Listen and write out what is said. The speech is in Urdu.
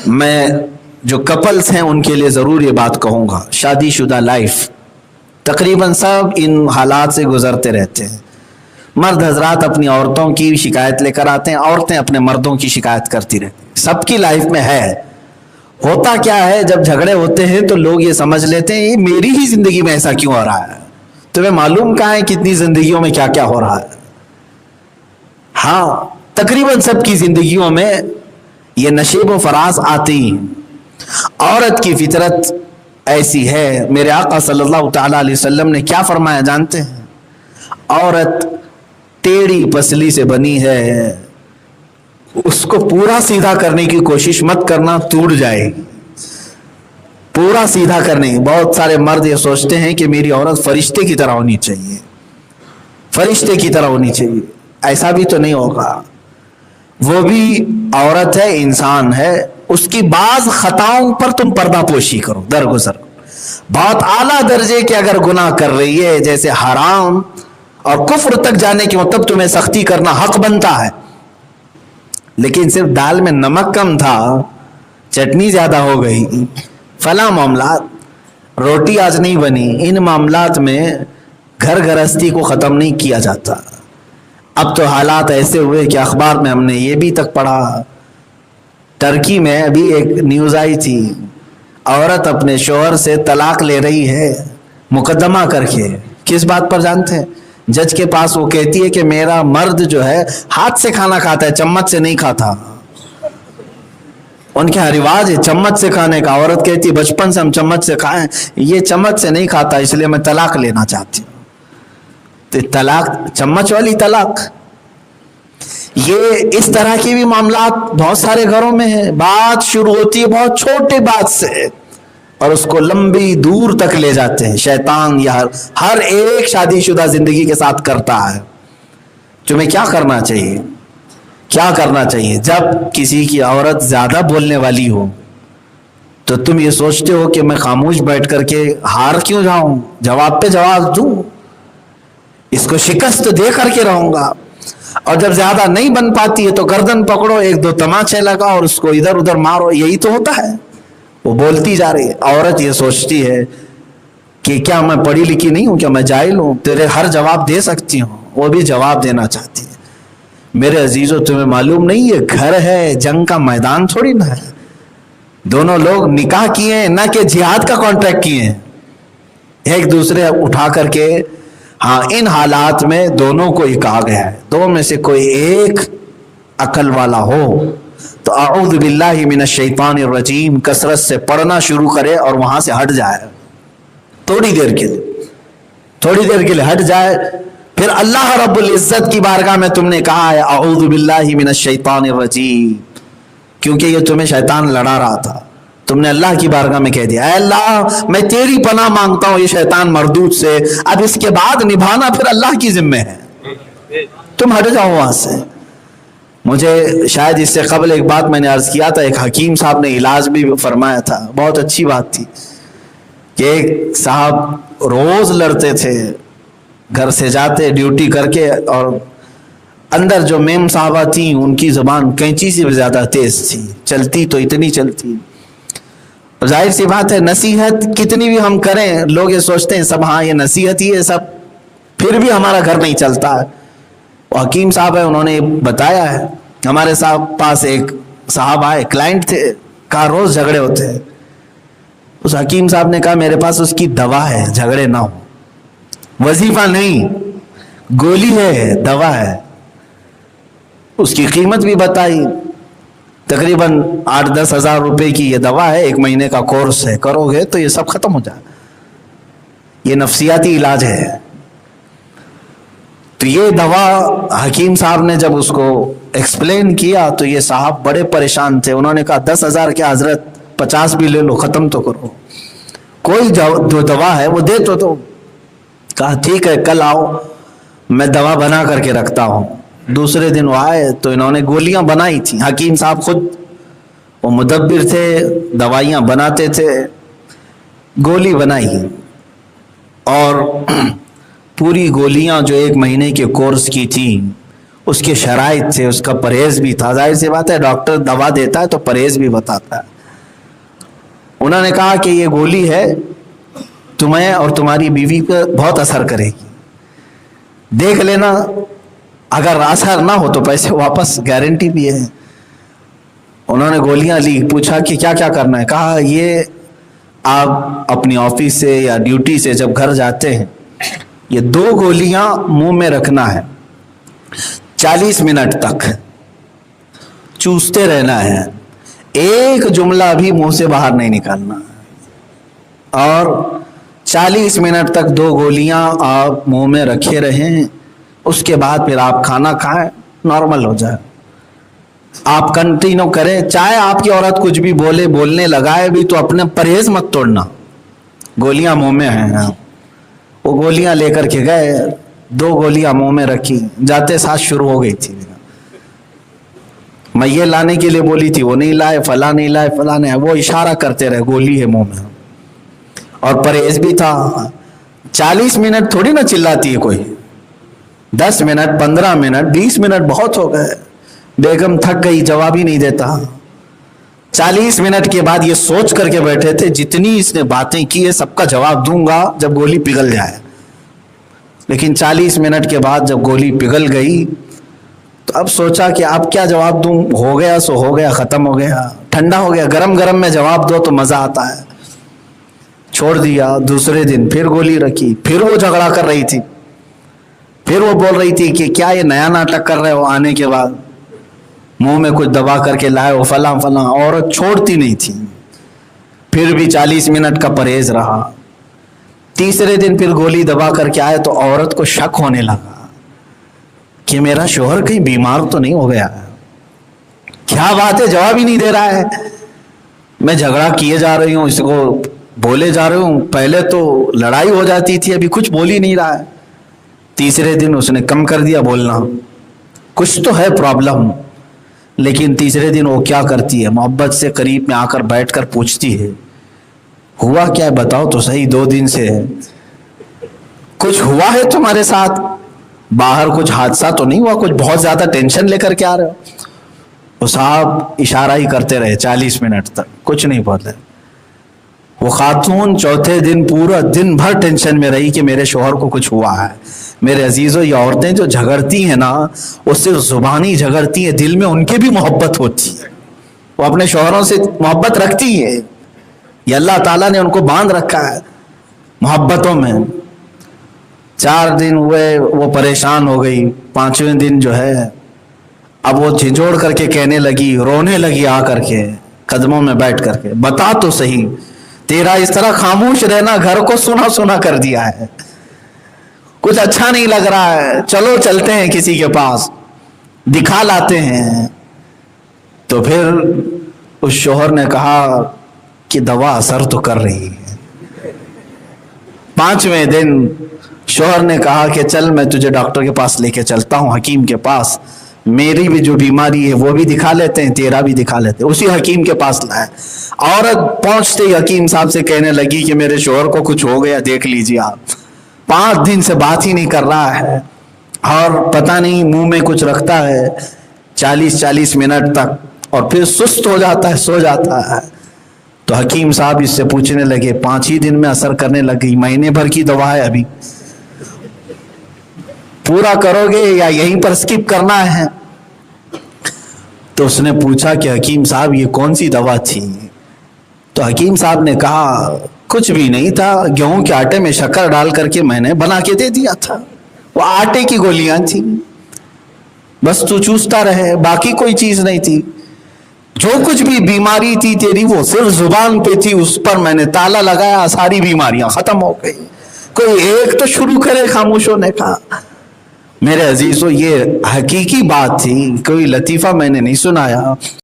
میں جو کپلز ہیں ان کے لیے ضرور یہ بات کہوں گا. شادی شدہ لائف تقریباً سب ان حالات سے گزرتے رہتے ہیں. مرد حضرات اپنی عورتوں کی شکایت لے کر آتے ہیں, عورتیں اپنے مردوں کی شکایت کرتی رہتی ہیں. سب کی لائف میں ہے. ہوتا کیا ہے, جب جھگڑے ہوتے ہیں تو لوگ یہ سمجھ لیتے ہیں یہ میری ہی زندگی میں ایسا کیوں ہو رہا ہے. تمہیں معلوم کہاں ہے کتنی زندگیوں میں کیا کیا ہو رہا ہے. ہاں, تقریباً سب کی زندگیوں میں یہ نشیب و فراز آتی ہیں. عورت کی فطرت ایسی ہے. میرے آقا صلی اللہ تعالی علیہ وسلم نے کیا فرمایا جانتے ہیں؟ عورت ٹیڑھی پسلی سے بنی ہے, اس کو پورا سیدھا کرنے کی کوشش مت کرنا, ٹوٹ جائے گی. پورا سیدھا کرنے. بہت سارے مرد یہ سوچتے ہیں کہ میری عورت فرشتے کی طرح ہونی چاہیے, فرشتے کی طرح ہونی چاہیے. ایسا بھی تو نہیں ہوگا. وہ بھی عورت ہے, انسان ہے. اس کی بعض خطاؤں پر تم پردہ پوشی کرو, درگزر. بہت اعلیٰ درجے کے اگر گناہ کر رہی ہے, جیسے حرام اور کفر تک جانے کے مطلب تمہیں سختی کرنا حق بنتا ہے. لیکن صرف دال میں نمک کم تھا, چٹنی زیادہ ہو گئی, فلاں معاملات, روٹی آج نہیں بنی, ان معاملات میں گھر گرہستی کو ختم نہیں کیا جاتا. اب تو حالات ایسے ہوئے کہ اخبار میں ہم نے یہ بھی تک پڑھا. ترکی میں ابھی ایک نیوز آئی تھی, عورت اپنے شوہر سے طلاق لے رہی ہے مقدمہ کر کے. کس بات پر جانتے ہیں؟ جج کے پاس وہ کہتی ہے کہ میرا مرد جو ہے ہاتھ سے کھانا کھاتا ہے, چمچ سے نہیں کھاتا. ان کے یہاں رواج ہے چمچ سے کھانے کا. عورت کہتی ہے بچپن سے ہم چمچ سے کھائیں, یہ چمچ سے نہیں کھاتا اس لیے میں طلاق لینا چاہتی ہوں. تو طلاق, چمچ والی طلاق. یہ اس طرح کی بھی معاملات بہت سارے گھروں میں ہیں. بات شروع ہوتی ہے بہت چھوٹے بات سے اور اس کو لمبی دور تک لے جاتے ہیں. شیطان یہ ہر ایک شادی شدہ زندگی کے ساتھ کرتا ہے. تمہیں کیا کرنا چاہیے, کیا کرنا چاہیے؟ جب کسی کی عورت زیادہ بولنے والی ہو تو تم یہ سوچتے ہو کہ میں خاموش بیٹھ کر کے ہار کیوں جاؤں, جواب پہ جواب دوں, اس کو شکست دے کر کے رہوں گا. اور جب زیادہ نہیں بن پاتی ہے تو گردن پکڑو, ایک دو تماچے لگاؤ اور اس کو ادھر ادھر مارو. یہی تو ہوتا ہے. وہ بولتی جا رہی ہے. عورت یہ سوچتی ہے کہ کیا میں پڑھی لکھی نہیں ہوں, کیا میں جاہل ہوں, تیرے ہر جواب دے سکتی ہوں. وہ بھی جواب دینا چاہتی ہے. میرے عزیزو, تمہیں معلوم نہیں یہ گھر ہے, جنگ کا میدان تھوڑی نہ ہے. دونوں لوگ نکاح کیے ہیں, نہ کہ جہاد کا کانٹریکٹ کیے ہیں. ایک دوسرے اٹھا کر کے, ہاں ان حالات میں دونوں کو ہی کہا گیا ہے دو میں سے کوئی ایک عقل والا ہو تو اعوذ باللہ من الشیطان الرجیم کثرت سے پڑھنا شروع کرے اور وہاں سے ہٹ جائے. تھوڑی دیر کے لیے ہٹ جائے. پھر اللہ رب العزت کی بارگاہ میں تم نے کہا ہے اعوذ باللہ من الشیطان الرجیم, کیونکہ یہ تمہیں شیطان لڑا رہا تھا. تم نے اللہ کی بارگاہ میں کہہ دیا اے اللہ میں تیری پناہ مانگتا ہوں یہ شیطان مردود سے. اب اس کے بعد نبھانا پھر اللہ کی ذمہ ہے, تم ہٹ جاؤ وہاں سے. مجھے شاید اس سے قبل ایک بات میں نے عرض کیا تھا, ایک حکیم صاحب نے علاج بھی فرمایا تھا, بہت اچھی بات تھی کہ ایک صاحب روز لڑتے تھے, گھر سے جاتے ڈیوٹی کر کے, اور اندر جو میم صاحبہ تھیں ان کی زبان کینچی سے بھی زیادہ تیز تھی, چلتی تو اتنی چلتی. ظاہر سی بات ہے نصیحت کتنی بھی ہم کریں لوگ یہ سوچتے ہیں سب ہاں یہ نصیحت ہی ہے سب, پھر بھی ہمارا گھر نہیں چلتا ہے. وہ حکیم صاحب ہے, انہوں نے بتایا ہے. ہمارے پاس ایک صاحب آئے, کلائنٹ تھے, کہا روز جھگڑے ہوتے ہیں. اس حکیم صاحب نے کہا میرے پاس اس کی دوا ہے, جھگڑے نہ ہو. وظیفہ نہیں, گولی ہے, دوا ہے. اس کی قیمت بھی بتائی, تقریباً 8-10 ہزار روپے کی یہ دوا ہے, 1 مہینے کا کورس ہے, کرو گے تو یہ سب ختم ہو جائے. یہ نفسیاتی علاج ہے. تو یہ دوا حکیم صاحب نے جب اس کو ایکسپلین کیا تو یہ صاحب بڑے پریشان تھے. انہوں نے کہا 10,000 کیا حضرت, 50 بھی لے لو, ختم تو کرو. کوئی جو دوا ہے وہ دے تو دو. کہا ٹھیک ہے کل آؤ, میں دوا بنا کر کے رکھتا ہوں. دوسرے دن وہ آئے تو انہوں نے گولیاں بنائی تھیں. حکیم صاحب خود وہ مدبر تھے, دوائیاں بناتے تھے. گولی بنائی اور پوری گولیاں جو 1 مہینے کے کورس کی تھیں اس کے شرائط تھے, اس کا پرہیز بھی تھا. ظاہر سی بات ہے ڈاکٹر دوا دیتا ہے تو پرہیز بھی بتاتا ہے. انہوں نے کہا کہ یہ گولی ہے تمہیں اور تمہاری بیوی پہ بہت اثر کرے گی, دیکھ لینا, اگر اثر نہ ہو تو پیسے واپس, گارنٹی بھی ہے. انہوں نے گولیاں لی, پوچھا کہ کیا کیا کرنا ہے. کہا یہ آپ اپنی آفس سے یا ڈیوٹی سے جب گھر جاتے ہیں یہ 2 گولیاں منہ میں رکھنا ہے, 40 منٹ تک چوستے رہنا ہے, ایک جملہ بھی منہ سے باہر نہیں نکالنا, اور 40 منٹ تک 2 گولیاں آپ منہ میں رکھے رہیں. اس کے بعد پھر آپ کھانا کھائیں, نارمل ہو جائے. آپ کنٹینیو کریں, چاہے آپ کی عورت کچھ بھی بولے, بولنے لگائے بھی, تو اپنے پرہیز مت توڑنا. گولیاں منہ میں ہیں. وہ گولیاں لے کر کے گئے, 2 گولیاں منہ میں رکھی, جاتے ساتھ شروع ہو گئی تھی. میں یہ لانے کے لیے بولی تھی, وہ نہیں لائے, فلاں نہیں لائے, فلاں نہیں. وہ اشارہ کرتے رہے, گولی ہے منہ میں, اور پرہیز بھی تھا. 40 منٹ تھوڑی نہ چلاتی ہے کوئی, 10 منٹ, 15 منٹ, 20 منٹ بہت ہو گئے. بیگم تھک گئی, جواب ہی نہیں دیتا. 40 منٹ کے بعد یہ سوچ کر کے بیٹھے تھے جتنی اس نے باتیں کی ہے سب کا جواب دوں گا جب گولی پگھل جائے. لیکن 40 منٹ کے بعد جب گولی پگھل گئی تو اب سوچا کہ اب کیا جواب دوں, ہو گیا سو ہو گیا, ختم ہو گیا, ٹھنڈا ہو گیا. گرم گرم میں جواب دو تو مزہ آتا ہے. چھوڑ دیا. دوسرے دن پھر گولی رکھی, پھر وہ جھگڑا کر رہی تھی, پھر وہ بول رہی تھی کہ کیا یہ نیا ناٹک کر رہے ہو, آنے کے بعد منہ میں کچھ دبا کر کے لائے ہو, فلاں فلاں. عورت چھوڑتی نہیں تھی. پھر بھی 40 منٹ کا پرہیز رہا. تیسرے دن پھر گولی دبا کر کے آئے تو عورت کو شک ہونے لگا کہ میرا شوہر کہیں بیمار تو نہیں ہو گیا, کیا بات ہے جواب ہی نہیں دے رہا ہے. میں جھگڑا کیے جا رہی ہوں, اس کو بولے جا رہی ہوں, پہلے تو لڑائی ہو جاتی تھی, ابھی کچھ بول ہی نہیں رہا ہے. تیسرے دن اس نے کم کر دیا بولنا, کچھ تو ہے پرابلم. لیکن تیسرے دن وہ کیا کرتی ہے, محبت سے قریب میں آ کر بیٹھ کر پوچھتی ہے ہوا کیا ہے, بتاؤ تو صحیح, 2 دن سے کچھ ہوا ہے تمہارے ساتھ, باہر کچھ حادثہ تو نہیں ہوا, کچھ بہت زیادہ ٹینشن لے کر کے آ رہے ہو. وہ صاحب اشارہ ہی کرتے رہے 40 منٹ تک, کچھ نہیں بولے. وہ خاتون چوتھے دن پورا دن بھر ٹینشن میں رہی کہ میرے شوہر کو کچھ ہوا ہے. میرے عزیزوں, یہ عورتیں جو جھگڑتی ہیں نا وہ صرف زبانی جھگڑتی ہیں, دل میں ان کے بھی محبت ہوتی ہے, وہ اپنے شوہروں سے محبت رکھتی ہیں. یہ اللہ تعالیٰ نے ان کو باندھ رکھا ہے محبتوں میں. 4 دن ہوئے, وہ پریشان ہو گئی. 5ویں دن جو ہے اب وہ جھنجھوڑ کر کے کہنے لگی, رونے لگی آ کر کے قدموں میں بیٹھ کر کے, بتا تو صحیح, تیرا اس طرح خاموش رہنا گھر کو سنا سنا کر دیا ہے, کچھ اچھا نہیں لگ رہا ہے, چلو چلتے ہیں کسی کے پاس, دکھا لاتے ہیں. تو پھر اس شوہر نے کہا کہ دوا اثر تو کر رہی ہے. 5ویں دن شوہر نے کہا کہ چل میں تجھے ڈاکٹر کے پاس لے کے چلتا ہوں, حکیم کے پاس, میری بھی جو بیماری ہے وہ بھی دکھا لیتے ہیں, تیرا بھی دکھا لیتے ہیں. اسی حکیم کے پاس لائے. عورت پہنچتے ہی حکیم صاحب سے کہنے لگی کہ میرے شوہر کو کچھ ہو گیا, دیکھ لیجیے آپ, 5 دن سے بات ہی نہیں کر رہا ہے, اور پتہ نہیں منہ میں کچھ رکھتا ہے 40 منٹ تک, اور پھر سست ہو جاتا ہے, سو جاتا ہے. تو حکیم صاحب اس سے پوچھنے لگے 5 ہی دن میں اثر کرنے لگ گئی, مہینے بھر کی دوا ہے, ابھی پورا کرو گے یا یہیں پر سکپ کرنا ہے؟ تو اس نے پوچھا کہ حکیم صاحب یہ کون سی دوا تھی؟ تو حکیم صاحب نے کہا کچھ بھی نہیں تھا, گیہوں کے آٹے میں شکر ڈال کر کے میں نے بنا کے دے دیا تھا, وہ آٹے کی گولیاں تھیں, بس تو چوستا رہے, باقی کوئی چیز نہیں تھی. جو کچھ بھی بیماری تھی تیری وہ صرف زبان پہ تھی, اس پر میں نے تالا لگایا, ساری بیماریاں ختم ہو گئی. کوئی ایک تو شروع کرے خاموش ہونے کا. میرے عزیزو, یہ حقیقی بات تھی, کوئی لطیفہ میں نے نہیں سنایا.